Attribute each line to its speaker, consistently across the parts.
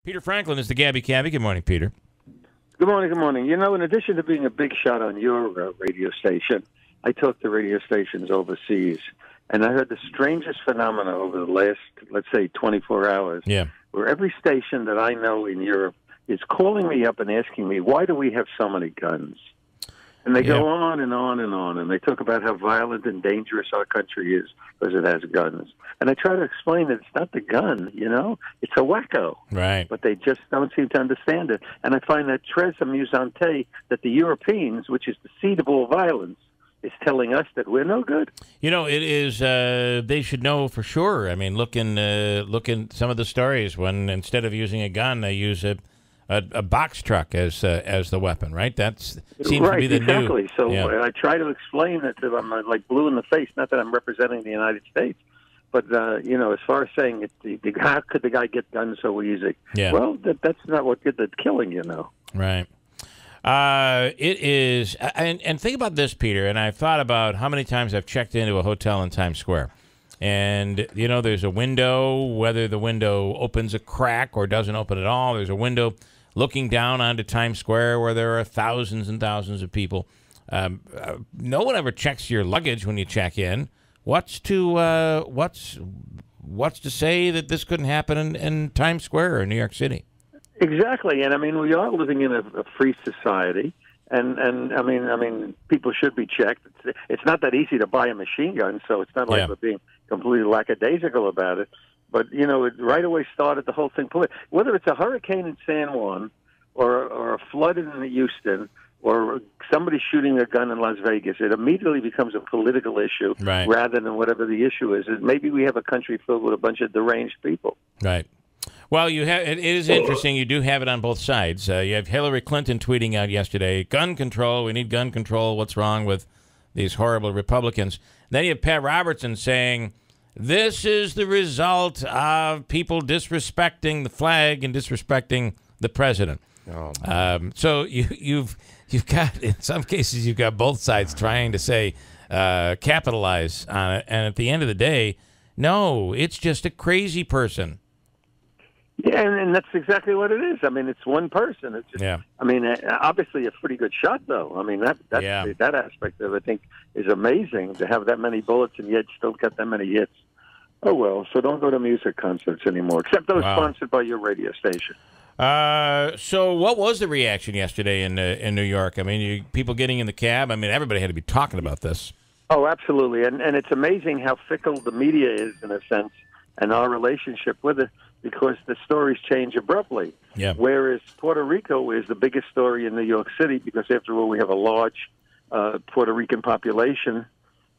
Speaker 1: Peter Franklin is the Gabby Cabby. Good morning, Peter.
Speaker 2: Good morning, good morning. You know, in addition to being a big shot on your radio station, I talk to radio stations overseas, and I heard the strangest phenomena over the last, let's say, 24 hours, where every station that I know in Europe is calling me up and asking me, why do we have so many guns? And they go on and on and on, and they talk about how violent and dangerous our country is because it has guns. And I try to explain that it's not the gun, you know? It's a wacko.
Speaker 1: Right.
Speaker 2: But they just don't seem to understand it. And I find that très amusante that the Europeans, which is the seat of all violence, is telling us that we're no good.
Speaker 1: You know, it is, they should know for sure. I mean, look in some of the stories when instead of using a gun, they use a box truck as the weapon, right? That seems to be the
Speaker 2: exactly.
Speaker 1: new.
Speaker 2: So I try to explain that to them, like blue in the face. Not that I'm representing the United States, but you know, as far as saying how could the guy get guns so easy? Yeah. Well, that's not what did the killing, you know.
Speaker 1: Right. It is, and think about this, Peter. And I've thought about how many times I've checked into a hotel in Times Square. And, you know, there's a window, whether the window opens a crack or doesn't open at all. There's a window looking down onto Times Square where there are thousands and thousands of people. No one ever checks your luggage when you check in. What's to say that this couldn't happen in Times Square or New York City?
Speaker 2: Exactly. And, I mean, we are living in a free society. And I mean, people should be checked. It's not that easy to buy a machine gun, so it's not like we're being completely lackadaisical about it. But you know, it right away started the whole thing. Whether it's a hurricane in San Juan, or a flood in Houston, or somebody shooting a gun in Las Vegas, it immediately becomes a political issue rather than whatever the issue is. Maybe we have a country filled with a bunch of deranged people.
Speaker 1: Right. Well, it is interesting. You do have it on both sides. You have Hillary Clinton tweeting out yesterday, gun control, we need gun control. What's wrong with these horrible Republicans? Then you have Pat Robertson saying, this is the result of people disrespecting the flag and disrespecting the president. So you've got, in some cases, you've got both sides trying to say, capitalize on it. And at the end of the day, no, it's just a crazy person.
Speaker 2: Yeah, and that's exactly what it is. I mean, it's one person. It's just, I mean, obviously a pretty good shot, though. I mean, that aspect of it, I think, is amazing to have that many bullets and yet still get that many hits. Oh, well, so don't go to music concerts anymore, except those sponsored by your radio station.
Speaker 1: So what was the reaction yesterday in New York? I mean, people getting in the cab? I mean, everybody had to be talking about this.
Speaker 2: Oh, absolutely. And it's amazing how fickle the media is, in a sense, and our relationship with it, because the stories change abruptly. Yeah. Whereas Puerto Rico is the biggest story in New York City, because after all, we have a large Puerto Rican population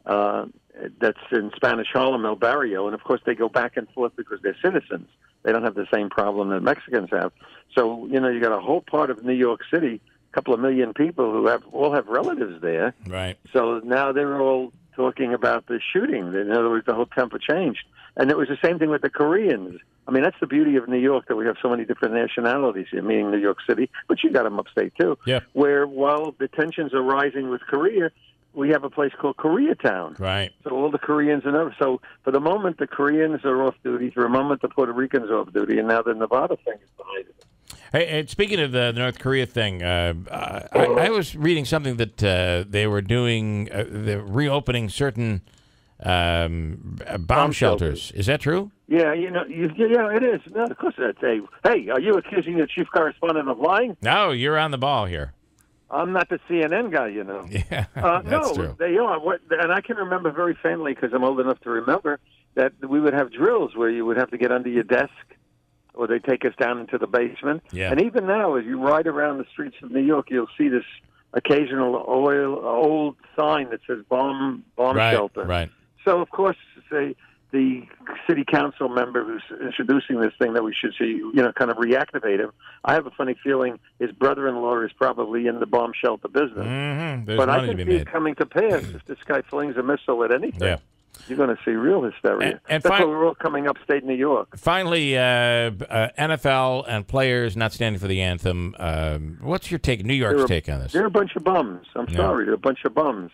Speaker 2: that's in Spanish Harlem, El Barrio, and of course they go back and forth because they're citizens. They don't have the same problem that Mexicans have. So, you know, you got a whole part of New York City, a couple of million people who all have relatives there.
Speaker 1: Right.
Speaker 2: So now they're all talking about the shooting. In other words, the whole temper changed. And it was the same thing with the Koreans. I mean, that's the beauty of New York, that we have so many different nationalities here, meaning New York City, but you got them upstate too. Yeah. Where while the tensions are rising with Korea, we have a place called Koreatown.
Speaker 1: Right.
Speaker 2: So all the Koreans and everything. So for the moment, the Koreans are off duty. For a moment, the Puerto Ricans are off duty, and now the Nevada thing is behind it.
Speaker 1: Hey, and speaking of the North Korea thing, I was reading something that they were doing, they're reopening certain bomb shelters. Is that true?
Speaker 2: Yeah, you know, it is. No, of course it's hey, are you accusing the chief correspondent of lying?
Speaker 1: No, you're on the ball here.
Speaker 2: I'm not the CNN guy, you know.
Speaker 1: Yeah, that's true.
Speaker 2: They are. And I can remember very faintly, because I'm old enough to remember, that we would have drills where you would have to get under your desk, or they take us down into the basement. Yeah. And even now, as you ride around the streets of New York, you'll see this occasional old sign that says bomb shelter. Right. So, of course, the city council member who's introducing this thing that we should see, you know, kind of reactivate him. I have a funny feeling his brother-in-law is probably in the bomb shelter business.
Speaker 1: Mm-hmm.
Speaker 2: But I think it's coming to pass. If this guy flings a missile at anything, you're going to see real hysteria. And that's why we're all coming upstate New York.
Speaker 1: Finally, NFL and players not standing for the anthem. What's your take, New York's take on this?
Speaker 2: They're a bunch of bums. I'm sorry. They're a bunch of bums.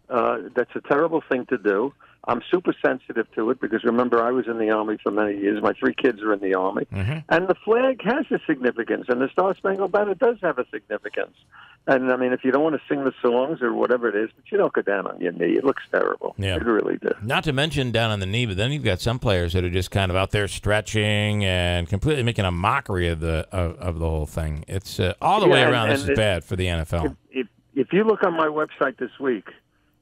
Speaker 2: That's a terrible thing to do. I'm super sensitive to it because, remember, I was in the Army for many years. My 3 kids are in the Army. And the flag has a significance, and the Star-Spangled Banner does have a significance. And, I mean, if you don't want to sing the songs or whatever it is, but you don't go down on your knee. It looks terrible. Yeah. It really does.
Speaker 1: Not to mention down on the knee, but then you've got some players that are just kind of out there stretching and completely making a mockery of the whole thing. It's all the way around. This is bad for the NFL.
Speaker 2: If you look on my website this week,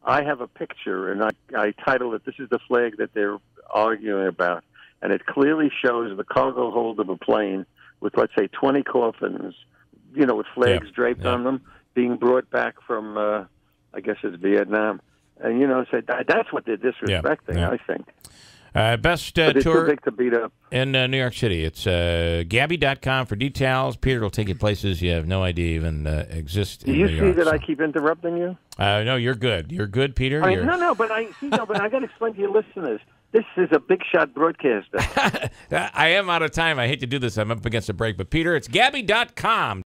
Speaker 2: I have a picture, and I titled it, "This is the flag that they're arguing about." And it clearly shows the cargo hold of a plane with, let's say, 20 coffins, with flags draped on them, being brought back from, I guess it's Vietnam. And, so that's what they're disrespecting, I think.
Speaker 1: Best
Speaker 2: but it's
Speaker 1: tour
Speaker 2: too big to beat up.
Speaker 1: in New York City. It's Gabby.com for details. Peter will take you places you have no idea even exist in New York.
Speaker 2: Do you see that I keep interrupting you?
Speaker 1: No, you're good. You're good, Peter.
Speaker 2: I mean, but I got to explain to your listeners. This is a big shot broadcaster.
Speaker 1: I am out of time. I hate to do this. I'm up against a break. But, Peter, it's Gabby.com.